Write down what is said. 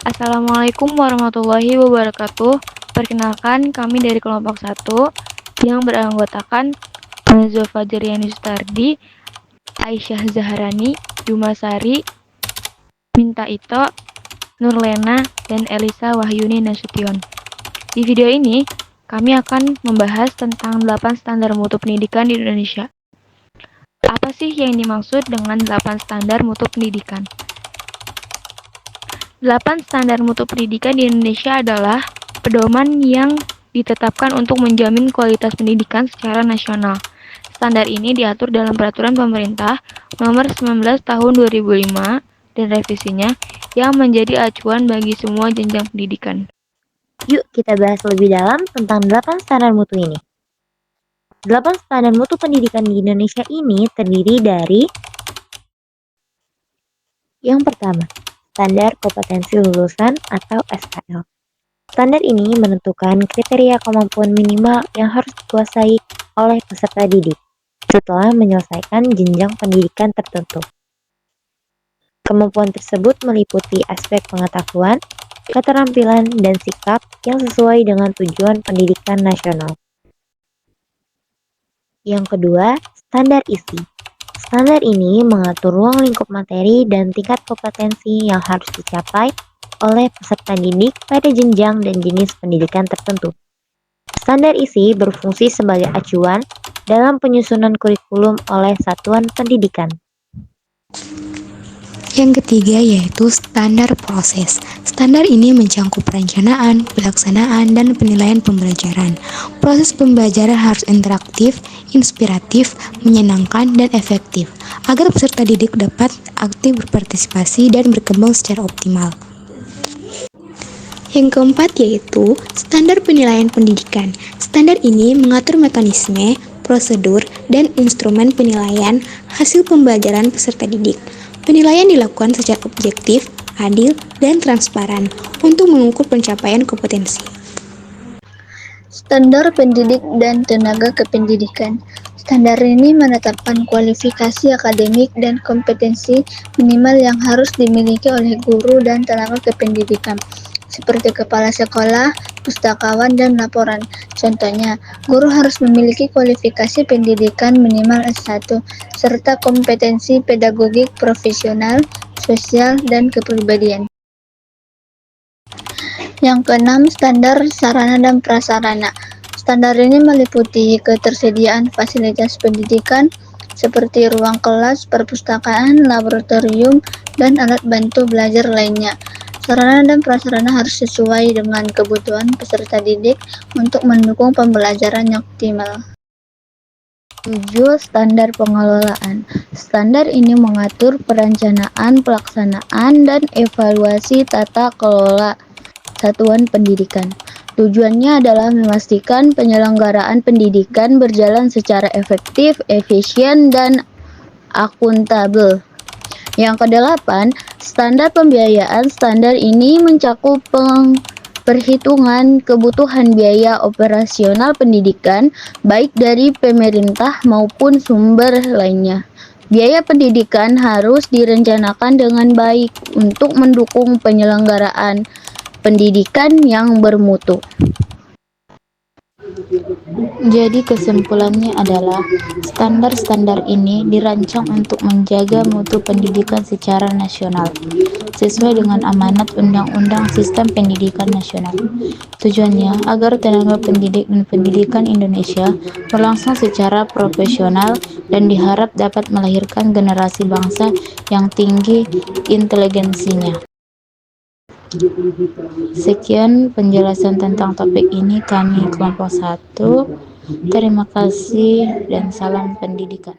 Assalamualaikum warahmatullahi wabarakatuh. Perkenalkan, kami dari kelompok 1 yang beranggotakan Nazo Fajriani Sutardi, Aisyah Zaharani, Jumasari, Minta Ito, Nurlena, dan Elisa Wahyuni Nasution. Di video ini, kami akan membahas tentang 8 standar mutu pendidikan di Indonesia. Apa sih yang dimaksud dengan 8 standar mutu pendidikan? 8 standar mutu pendidikan di Indonesia adalah pedoman yang ditetapkan untuk menjamin kualitas pendidikan secara nasional. Standar ini diatur dalam Peraturan Pemerintah Nomor 19 Tahun 2005 dan revisinya yang menjadi acuan bagi semua jenjang pendidikan. Yuk kita bahas lebih dalam tentang 8 standar mutu ini. 8 standar mutu pendidikan di Indonesia ini terdiri dari yang pertama, standar kompetensi lulusan atau SKL. Standar ini menentukan kriteria kemampuan minimal yang harus dikuasai oleh peserta didik setelah menyelesaikan jenjang pendidikan tertentu. Kemampuan tersebut meliputi aspek pengetahuan, keterampilan, dan sikap yang sesuai dengan tujuan pendidikan nasional. Yang kedua, standar isi. Standar ini mengatur ruang lingkup materi dan tingkat kompetensi yang harus dicapai oleh peserta didik pada jenjang dan jenis pendidikan tertentu. Standar isi berfungsi sebagai acuan dalam penyusunan kurikulum oleh satuan pendidikan. Yang ketiga yaitu standar proses. Standar ini mencakup perencanaan, pelaksanaan, dan penilaian pembelajaran. Proses pembelajaran harus interaktif, inspiratif, menyenangkan, dan efektif, agar peserta didik dapat aktif berpartisipasi dan berkembang secara optimal. Yang keempat yaitu standar penilaian pendidikan. Standar ini mengatur mekanisme, prosedur, dan instrumen penilaian hasil pembelajaran peserta didik. Penilaian dilakukan secara objektif, adil, dan transparan untuk mengukur pencapaian kompetensi. Standar pendidik dan tenaga kependidikan. Standar ini menetapkan kualifikasi akademik dan kompetensi minimal yang harus dimiliki oleh guru dan tenaga kependidikan, seperti kepala sekolah, pustakawan, dan laporan. Contohnya, guru harus memiliki kualifikasi pendidikan minimal S1, serta kompetensi pedagogik profesional, sosial, dan kepribadian. Yang keenam, standar sarana dan prasarana. Standar ini meliputi ketersediaan fasilitas pendidikan seperti ruang kelas, perpustakaan, laboratorium, dan alat bantu belajar lainnya. Sarana dan prasarana harus sesuai dengan kebutuhan peserta didik untuk mendukung pembelajaran yang optimal. 7. Standar pengelolaan. Standar ini mengatur perencanaan, pelaksanaan, dan evaluasi tata kelola satuan pendidikan. Tujuannya adalah memastikan penyelenggaraan pendidikan berjalan secara efektif, efisien, dan akuntabel. Yang kedelapan, standar pembiayaan. Standar ini mencakup perhitungan kebutuhan biaya operasional pendidikan, baik dari pemerintah maupun sumber lainnya. Biaya pendidikan harus direncanakan dengan baik untuk mendukung penyelenggaraan pendidikan yang bermutu. Jadi kesimpulannya adalah standar-standar ini dirancang untuk menjaga mutu pendidikan secara nasional sesuai dengan amanat Undang-Undang Sistem Pendidikan Nasional. Tujuannya agar tenaga pendidik dan pendidikan Indonesia berlangsung secara profesional dan diharap dapat melahirkan generasi bangsa yang tinggi inteligensinya. Sekian penjelasan tentang topik ini kami kelompok 1. Terima kasih dan salam pendidikan.